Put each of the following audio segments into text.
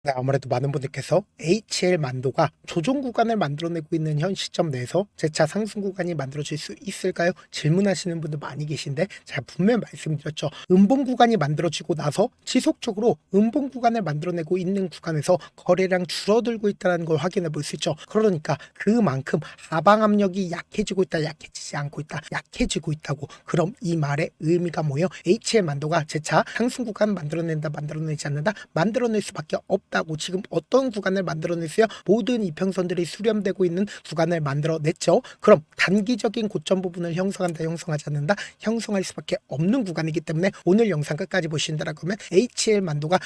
네, 아무래도 많은 분들께서 HL 만도가 조정 구간을 만들어내고 있는 현 시점 내에서 재차 상승 구간이 만들어질 수 있을까요? 질문하시는 분들 많이 계신데 제가 분명히 말씀드렸죠. 음봉 구간이 만들어지고 나서 지속적으로 음봉 구간을 만들어내고 있는 구간에서 거래량 줄어들고 있다는 걸 확인해 볼 수 있죠. 그러니까 그만큼 하방 압력이 약해지고 있다, 약해지지 않고 있다, 약해지고 있다고. 그럼 이 말의 의미가 뭐예요? HL 만도가 재차 상승 구간 만들어낸다, 만들어내지 않는다, 만들어낼 수밖에 없다고. 지금 어떤 구간을 만들어냈어요? 모든 이평선들이 수렴되고 있는 구간을 만들어냈죠. 그럼 단기적인 고점 부분을 형성한다, 형성하지 않는다, 형성할 수밖에 없는 구간이기 때문에 오늘 영상 끝까지 보신다라고 하면 HL 만도가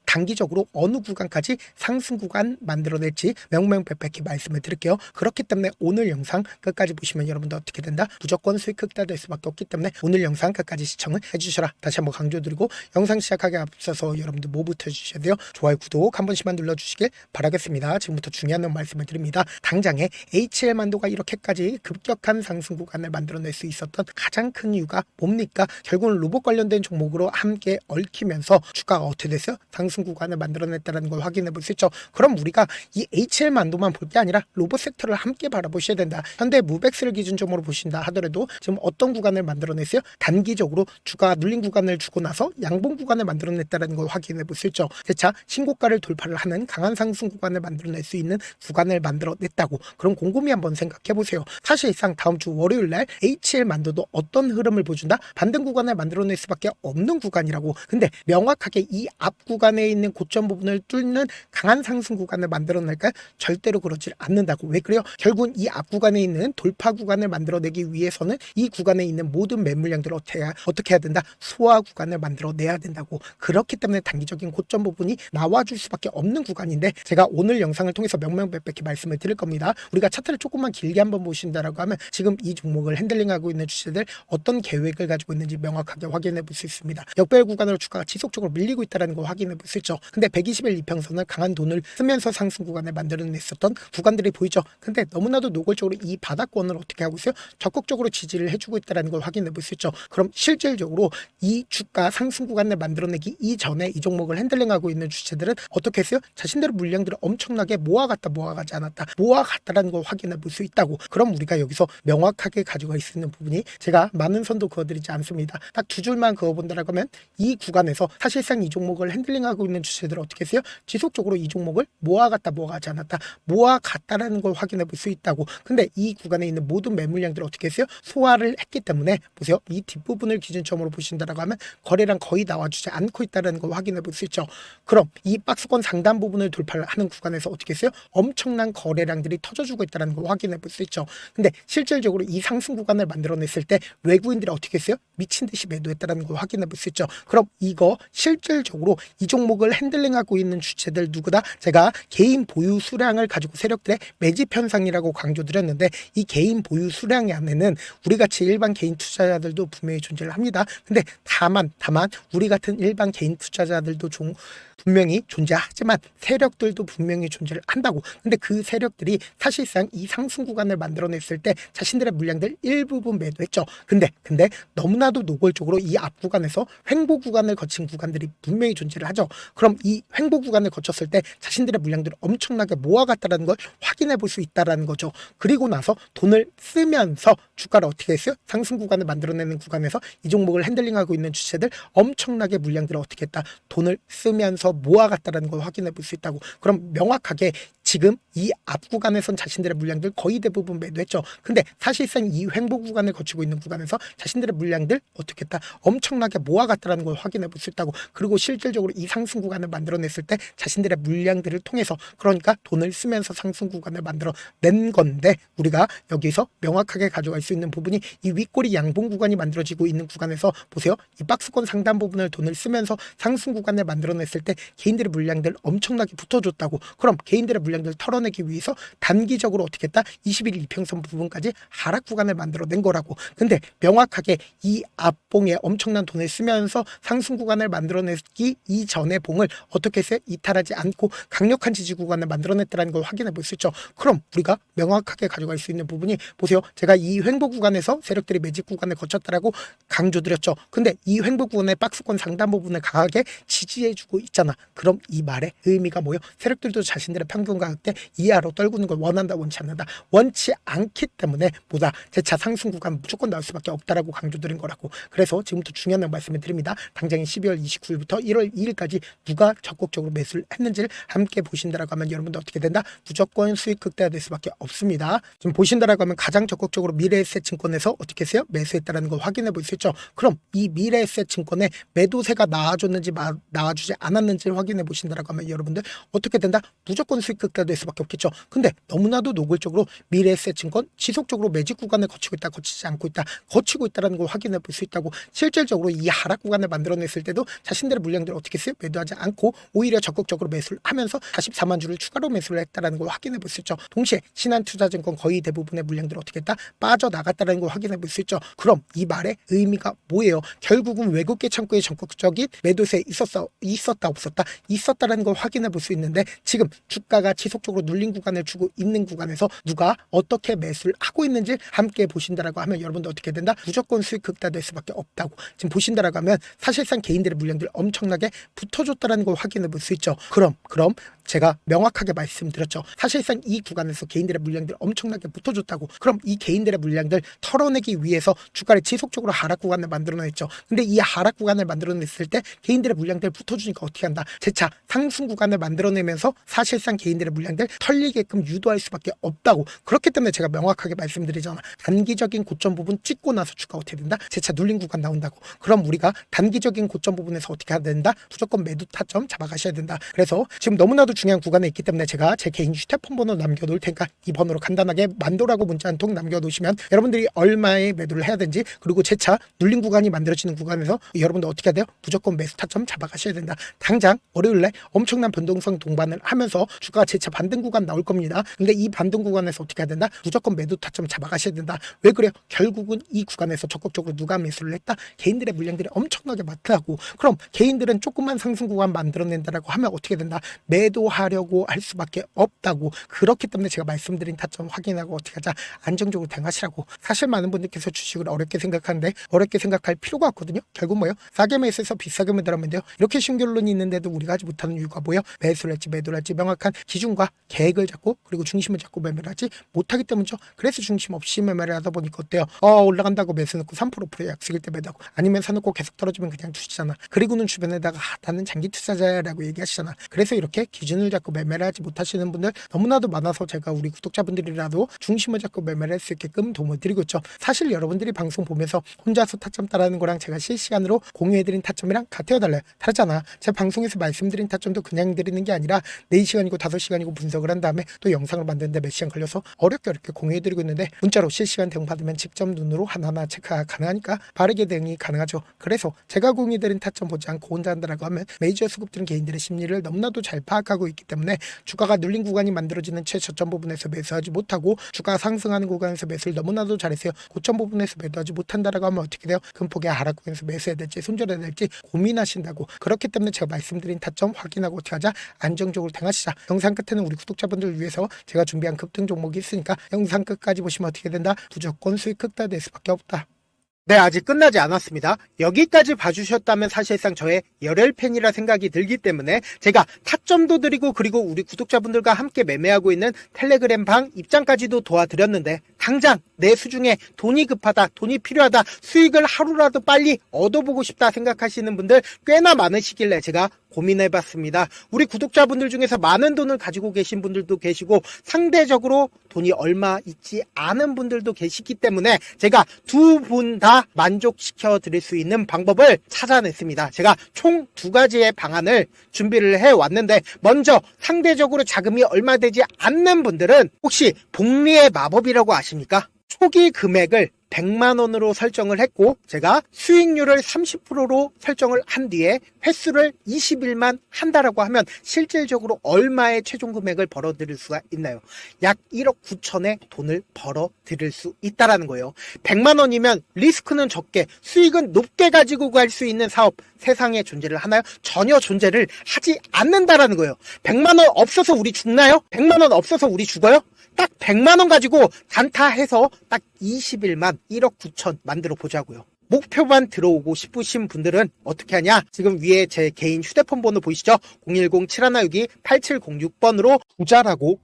단기적으로 어느 구간까지 상승 구간 만들어낼지 명명백백히 말씀을 드릴게요. 그렇기 때문에 오늘 영상 끝까지 보시면 여러분들 어떻게 된다? 무조건 수익 극대화될 수밖에 없기 때문에 오늘 영상 끝까지 시청을 해주셔라. 다시 한번 강조드리고 영상 시작하기 앞서서 여러분들 뭐부터 해주셔야 돼요? 좋아요, 구독 한 번씩만 눌러주시길 바라겠습니다. 지금부터 중요한 말씀을 드립니다. 당장에 HL 만도가 이렇게까지 급격한 상승 구간을 만들어낼 수 있었던 가장 큰 이유가 뭡니까? 결국은 로봇 관련된 종목으로 함께 얽히면서 주가가 어떻게 됐어요? 상승 구간을 만들어냈다는 걸 확인해 볼 수 있죠. 그럼 우리가 이 HL 만도만 볼 게 아니라 로봇 섹터를 함께 바라보셔야 된다. 현대 무벡스를 기준점으로 보신다 하더라도 지금 어떤 구간을 만들어냈어요? 단기적으로 주가 눌린 구간을 주고 나서 양봉 구간을 만들어냈다는 걸 확인해 볼 수 있죠. 자, 신고가를 돌파를 하는 강한 상승 구간을 만들어낼 수 있는 구간을 만들어냈다고. 그럼 곰곰이 한번 생각해 보세요. 사실상 다음 주 월요일 날 HL 만도도 어떤 흐름을 보여준다? 반등 구간을 만들어낼 수밖에 없는 구간이라고. 근데 명확하게 이 앞 구간에 있는 고점 부분을 뚫는 강한 상승 구간을 만들어낼까요? 절대로 그러질 않는다고. 왜 그래요? 결국은 이 앞 구간에 있는 돌파 구간을 만들어내기 위해서는 이 구간에 있는 모든 매물량들을 어떻게 해야 된다? 소화 구간을 만들어내야 된다고. 그렇기 때문에 단기적인 고점 부분이 나와줄 수밖에 없는 구간인데 제가 오늘 영상을 통해서 명명백백히 말씀을 드릴 겁니다. 우리가 차트를 조금만 길게 한번 보신다라고 하면 지금 이 종목을 핸들링하고 있는 주체들 어떤 계획을 가지고 있는지 명확하게 확인해 볼 수 있습니다. 역배열 구간으로 주가가 지속적으로 밀리고 있다는 걸 확인해 볼 수 있죠. 근데 120일 이평선을 강한 돈을 쓰면서 상승 구간을 만들어냈었던 구간들이 보이죠. 근데 너무나도 노골적으로 이 바닥권을 어떻게 하고 있어요? 적극적으로 지지를 해주고 있다는 걸 확인해 볼 수 있죠. 그럼 실질적으로 이 주가 상승 구간을 만들어내기 이전에 이 종목을 핸들링하고 있는 주체들은 어떻게 했어요? 자신들의 물량들을 엄청나게 모아갔다, 모아가지 않았다, 모아갔다라는 걸 확인해 볼 수 있다고. 그럼 우리가 여기서 명확하게 가지고 있는 부분이 제가 많은 선도 그어드리지 않습니다. 딱 두 줄만 그어본다라고 하면 이 구간에서 사실상 이 종목을 핸들링하고 있는 주체들은 어떻게 했어요? 지속적으로 이 종목을 모아갔다, 모아가지 않았다, 모아갔다라는 걸 확인해 볼 수 있다고. 근데 이 구간에 있는 모든 매물량들을 어떻게 했어요? 소화를 했기 때문에 보세요. 이 뒷부분을 기준점으로 보신다라고 하면 거래량 거의 나와주지 않고 있다는 걸 확인해 볼 수 있죠. 그럼 이 박스권 상단 부분을 돌파를 하는 구간에서 어떻게 했어요? 엄청난 거래량들이 터져주고 있다는 걸 확인해 볼 수 있죠. 근데 실질적으로 이 상승 구간을 만들어냈을 때 외국인들이 어떻게 했어요? 미친 듯이 매도했다는 걸 확인해 볼 수 있죠. 그럼 이거 실질적으로 이 종목을 핸들링하고 있는 주체들 누구다? 제가 개인 보유 수량을 가지고 세력들의 매집 현상이라고 강조드렸는데 이 개인 보유 수량 안에는 우리 같이 일반 개인 투자자들도 분명히 존재를 합니다. 근데 다만 우리 같은 일반 개인 투자자들도 분명히 존재하지만 세력들도 분명히 존재를 한다고. 근데 그 세력들이 사실상 이 상승 구간을 만들어냈을 때 자신들의 물량들 일부분 매도했죠. 근데 너무나도 노골적으로 이 앞 구간에서 횡보 구간을 거친 구간들이 분명히 존재를 하죠. 그럼 이 횡보 구간을 거쳤을 때 자신들의 물량들을 엄청나게 모아갔다는 걸 확인해 볼 수 있다라는 거죠. 그리고 나서 돈을 쓰면서 주가를 어떻게 했어요? 상승 구간을 만들어내는 구간에서 이 종목을 핸들링하고 있는 주체들 엄청나게 물량들을 어떻게 했다? 돈을 쓰면서 모아갔다는 걸 확인해 볼 수 있다고. 그럼 명확하게 지금 이 앞 구간에선 자신들의 물량들 거의 대부분 매도했죠. 근데 사실상 이 횡보 구간을 거치고 있는 구간에서 자신들의 물량들 어떻게 했다? 엄청나게 모아갔다는 걸 확인해 볼 수 있다고. 그리고 실질적으로 이 상승 구간을 만들어냈을 때 자신들의 물량들을 통해서 그러니까 돈을 쓰면서 상승 구간을 만들어낸 건데 우리가 여기서 명확하게 가져갈 수 있는 부분이 이 윗꼬리 양봉 구간이 만들어지고 있는 구간에서 보세요. 이 박스권 상단 부분을 돈을 쓰면서 상승 구간을 만들어냈을 때 개인들의 물량들 엄청나게 붙어줬다고. 그럼 개인들의 물량 물량들 털어내기 위해서 단기적으로 어떻게 했다? 21 이평선 부분까지 하락 구간을 만들어낸 거라고. 근데 명확하게 이 앞봉에 엄청난 돈을 쓰면서 상승 구간을 만들어내기 이전의 봉을 어떻게 했어요? 이탈하지 않고 강력한 지지 구간을 만들어냈다는 걸 확인해 볼 수 있죠. 그럼 우리가 명확하게 가져갈 수 있는 부분이 보세요. 제가 이 횡보 구간에서 세력들이 매집 구간을 거쳤다라고 강조드렸죠. 근데 이 횡보 구간의 박스권 상단 부분을 강하게 지지해주고 있잖아. 그럼 이 말의 의미가 뭐예요? 세력들도 자신들의 평균 가격대 이하로 떨구는 걸 원한다, 원치 않는다. 원치 않기 때문에 뭐다? 재차 상승 구간 무조건 나올 수밖에 없다라고 강조드린 거라고. 그래서 지금부터 중요한 말씀을 드립니다. 당장인 12월 29일부터 1월 2일까지 누가 적극적으로 매수를 했는지를 함께 보신다라고 하면 여러분들 어떻게 된다? 무조건 수익 극대화될 수밖에 없습니다. 지금 보신다라고 하면 가장 적극적으로 미래에셋 증권에서 어떻게 했어요? 매수했다라는 걸 확인해 볼 수 있죠. 그럼 이 미래에셋 증권의 매도세가 나와줬는지 나와주지 않았는지를 확인해 보신다라고 하면 여러분들 어떻게 된다? 무조건 수익 극대화될 수밖에 없겠죠. 근데 너무나도 노골적으로 미래에셋 증권 지속적으로 매집 구간을 거치고 있다, 거치지 않고 있다, 거치고 있다라는 걸 확인해 볼 수 있다고. 실질적으로 이 하락 구간을 만들어냈을 때도 자신들의 물량들을 어떻게 했어요? 매도하지 않고 오히려 적극적으로 매수를 하면서 44만 주를 추가로 매수를 했다라는 걸 확인해 볼 수 있죠. 동시에 신한투자증권 거의 대부분의 물량들을 어떻게 했다? 빠져나갔다라는 걸 확인해 볼 수 있죠. 그럼 이 말의 의미가 뭐예요? 결국은 외국계 창구에 적극적인 매도세에 있었다 없었다? 있었다라는 걸 확인해 볼 수 있는데 지금 주가가 지속적으로 눌린 구간을 주고 있는 구간에서 누가 어떻게 매수를 하고 있는지 함께 보신다라고 하면 여러분들 어떻게 된다? 무조건 수익 극대화될 수밖에 없다고. 지금 보신다라고 하면 사실상 개인들의 물량들 엄청나게 붙어줬다라는 걸 확인해 볼 수 있죠. 그럼 제가 명확하게 말씀드렸죠. 사실상 이 구간에서 개인들의 물량들 엄청나게 붙어줬다고. 그럼 이 개인들의 물량들 털어내기 위해서 주가를 지속적으로 하락 구간을 만들어냈죠. 근데 이 하락 구간을 만들어냈을 때 개인들의 물량들 붙어주니까 어떻게 한다? 재차 상승 구간을 만들어내면서 사실상 개인들의 물량들 털리게끔 유도할 수밖에 없다고. 그렇기 때문에 제가 명확하게 말씀드리잖아. 단기적인 고점 부분 찍고 나서 주가 어떻게 된다? 재차 눌린 구간 나온다고. 그럼 우리가 단기적인 고점 부분에서 어떻게 해야 된다? 무조건 매도 타점 잡아가셔야 된다. 그래서 지금 너무나도 중요한 구간에 있기 때문에 제가 제 개인 휴대폰 번호 남겨놓을 테니까 이 번호로 간단하게 만도라고 문자 한 통 남겨놓으시면 여러분들이 얼마에 매도를 해야 되는지, 그리고 재차 눌린 구간이 만들어지는 구간에서 여러분들 어떻게 해야 돼요? 무조건 매수 타점 잡아가셔야 된다. 당장 월요일날 엄청난 변동성 동반을 하면서 주가가 재차 반등 구간 나올 겁니다. 근데 이 반등 구간에서 어떻게 해야 된다? 무조건 매도 타점 잡아가셔야 된다. 왜 그래요? 결국은 이 구간에서 적극적으로 누가 매수를 했다? 개인들의 물량들이 엄청나게 많다고. 그럼 개인들은 조금만 상승 구간 만들어낸다라고 하면 어떻게 된다? 매도하려고 할 수밖에 없다고. 그렇기 때문에 제가 말씀드린 타점 확인하고 어떻게 하자? 안정적으로 대응하시라고. 사실 많은 분들께서 주식을 어렵게 생각하는데 어렵게 생각할 필요가 없거든요. 결국 뭐예요? 싸게 매수해서 비싸게 매도하면 돼요. 이렇게 쉬운 결론이 있는데도 우리가 하지 못하는 이유가 뭐예요? 매수를 할지 매도를 할지 명확한 기준과 계획을 잡고 그리고 중심을 잡고 매매를 하지 못하기 때문이죠. 그래서 중심 없이 매매를 하다 보니까 어때요? 올라간다고 매수 넣고 3% 약속일 때 매도하고, 아니면 사놓고 계속 떨어지면 그냥 두시잖아. 그리고는 주변에다가 나는 장기 투자자라고 얘기하시잖아. 그래서 이렇게 기준을 잡고 매매를 하지 못하시는 분들 너무나도 많아서 제가 우리 구독자분들이라도 중심을 잡고 매매를 할 수 있게끔 도움을 드리고 있죠. 사실 여러분들이 방송 보면서 혼자서 타점 따라하는 거랑 제가 실시간으로 공유해드린 타점이랑 같아요, 달라요? 다르잖아. 제가 방송에서 말씀드린 타점도 그냥 드리는 게 아니라 4시간이고 5시간이고 분석을 한 다음에 또 영상을 만드는데 몇 시간 걸려서 어렵게 공유해드리고 있는데, 문자로 실시간 대응 받으면 직접 눈으로 하나하나 체크가 가능하니까 빠르게 대응이 가능하죠. 그래서 제가 공유해드린 타점 보지 않고 혼자 한다라고 하면 메이저 수급들은 개인들의 심리를 너무나도 잘 파악하고 있기 때문에 주가가 눌린 구간이 만들어지는 최저점 부분에서 매수하지 못하고 주가가 상승하는 구간에서 매수를 너무나도 잘했어요. 고점 부분에서 매도하지 못한다라고 하면 어떻게 돼요? 큰 폭의 하락 구간에서 매수해야 될지 손절해야 될지 고민하신다고. 그렇기 때문에 제가 말씀드린 타점 확인하고 어떻게 하자? 안정적으로 대응하시자. 영상 끝에는 우리 구독자분들을 위해서 제가 준비한 급등 종목이 있으니까 영상 끝까지 보시면 어떻게 된다? 무조건 수익 극대화될 수밖에 없다. 네, 아직 끝나지 않았습니다. 여기까지 봐주셨다면 사실상 저의 열혈 팬이라 생각이 들기 때문에 제가 타점도 드리고 그리고 우리 구독자분들과 함께 매매하고 있는 텔레그램 방 입장까지도 도와드렸는데, 당장 내 수중에 돈이 급하다, 돈이 필요하다, 수익을 하루라도 빨리 얻어보고 싶다 생각하시는 분들 꽤나 많으시길래 제가 고민해봤습니다. 우리 구독자분들 중에서 많은 돈을 가지고 계신 분들도 계시고 상대적으로 돈이 얼마 있지 않은 분들도 계시기 때문에 제가 두 분 다 만족시켜 드릴 수 있는 방법을 찾아냈습니다. 제가 총 2가지의 방안을 준비를 해왔는데, 먼저 상대적으로 자금이 얼마 되지 않는 분들은 혹시 복리의 마법이라고 아십니까? 초기 금액을 100만원으로 설정을 했고 제가 수익률을 30%로 설정을 한 뒤에 횟수를 20일만 한다라고 하면 실질적으로 얼마의 최종 금액을 벌어들일 수가 있나요? 약 1억 9천의 돈을 벌어들일 수 있다라는 거예요. 100만원이면 리스크는 적게 수익은 높게 가지고 갈 수 있는 사업 세상에 존재를 하나요? 전혀 존재를 하지 않는다라는 거예요. 100만원 없어서 우리 죽나요? 100만원 없어서 우리 죽어요? 딱 100만원 가지고 단타해서 딱 20일만 1억 9천 만들어 보자고요. 목표만 들어오고 싶으신 분들은 어떻게 하냐? 지금 위에 제 개인 휴대폰 번호 보이시죠? 010-7162-8706번으로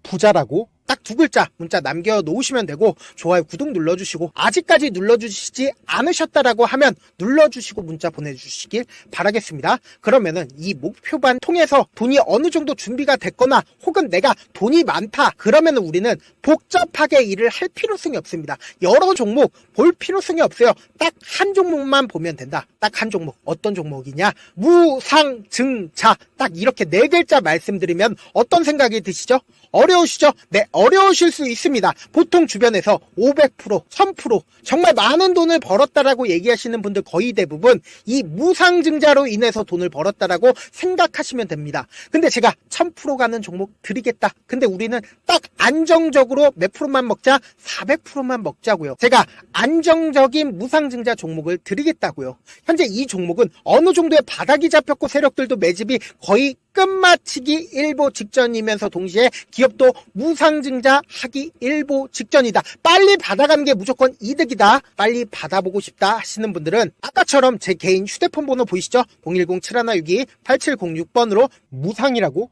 부자라고 딱 2글자 문자 남겨놓으시면 되고 좋아요, 구독 눌러주시고 아직까지 눌러주시지 않으셨다라고 하면 눌러주시고 문자 보내주시길 바라겠습니다. 그러면은 이 목표반 통해서 돈이 어느 정도 준비가 됐거나 혹은 내가 돈이 많다 그러면은 우리는 복잡하게 일을 할 필요성이 없습니다. 여러 종목 볼 필요성이 없어요. 딱 한 종목만 보면 된다. 딱 한 종목. 어떤 종목이냐? 무상증자. 딱 이렇게 4글자 말씀드리면 어떤 생각이 드시죠? 어려우시죠? 네, 어려우실 수 있습니다. 보통 주변에서 500%, 1000% 정말 많은 돈을 벌었다라고 얘기하시는 분들 거의 대부분 이 무상증자로 인해서 돈을 벌었다라고 생각하시면 됩니다. 근데 제가 1000% 가는 종목 드리겠다. 근데 우리는 딱 안정적으로 몇 프로만 먹자? 400%만 먹자고요. 제가 안정적인 무상증자 종목을 드리겠다고요. 현재 이 종목은 어느 정도의 바닥이 잡혔고 세력들도 매집이 거의 끝마치기 일보 직전이면서 동시에 기업도 무상증자 하기 일보 직전이다. 빨리 받아가는 게 무조건 이득이다. 빨리 받아보고 싶다 하시는 분들은 아까처럼 제 개인 휴대폰 번호 보이시죠? 010-7162-8706번으로 무상이라고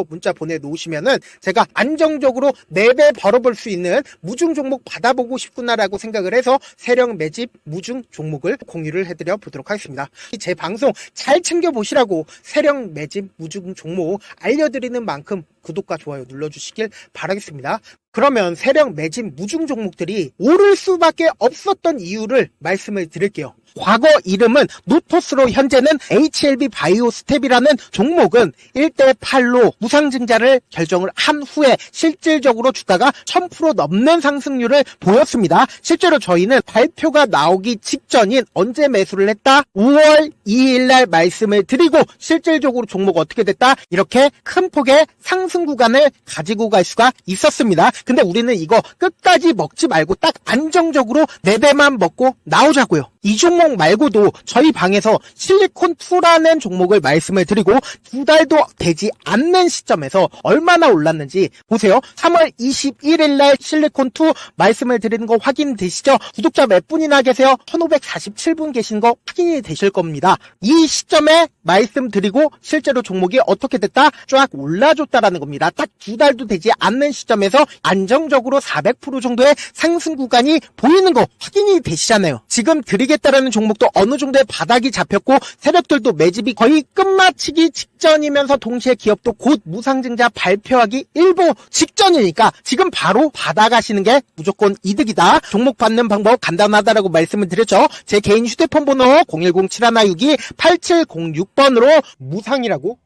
문자 보내놓으시면은 제가 안정적으로 4배 벌어볼 수 있는 무중 종목 받아보고 싶구나라고 생각을 해서 세력 매집 무중 종목을 공유를 해드려 보도록 하겠습니다. 제 방송 잘 챙겨보시라고 세력 매집 무중 종목 알려드리는 만큼 구독과 좋아요 눌러주시길 바라겠습니다. 그러면 세력 매집 무중 종목들이 오를 수밖에 없었던 이유를 말씀을 드릴게요. 과거 이름은 노토스로 현재는 HLB 바이오스텝이라는 종목은 1대8로 무상증자를 결정을 한 후에 실질적으로 주가가 1000% 넘는 상승률을 보였습니다. 실제로 저희는 발표가 나오기 직전인 언제 매수를 했다? 5월 2일날 말씀을 드리고 실질적으로 종목 어떻게 됐다? 이렇게 큰 폭의 상승 구간을 가지고 갈 수가 있었습니다. 근데 우리는 이거 끝까지 먹지 말고 딱 안정적으로 4배만 먹고 나오자고요. 이 종목 말고도 저희 방에서 실리콘2라는 종목을 말씀을 드리고 2달도 되지 않는 시점에서 얼마나 올랐는지 보세요. 3월 21일 날 실리콘2 말씀을 드리는 거 확인되시죠? 구독자 몇 분이나 계세요? 1547분 계신 거 확인이 되실 겁니다. 이 시점에 말씀드리고 실제로 종목이 어떻게 됐다? 쫙 올라줬다라는 겁니다. 딱 2달도 되지 않는 시점에서 안정적으로 400% 정도의 상승 구간이 보이는 거 확인이 되시잖아요. 지금 드리겠다라는 종목도 어느 정도의 바닥이 잡혔고 세력들도 매집이 거의 끝마치기 직전이면서 동시에 기업도 곧 무상증자 발표하기 일보 직전이니까 지금 바로 받아가시는 게 무조건 이득이다. 종목 받는 방법 간단하다라고 말씀을 드렸죠. 제 개인 휴대폰 번호 010-7162-8706번으로 무상이라고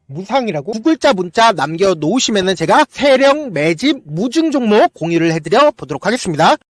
2글자 문자 남겨놓으시면은 제가 세력 매집 무중 종목 공유를 해드려 보도록 하겠습니다.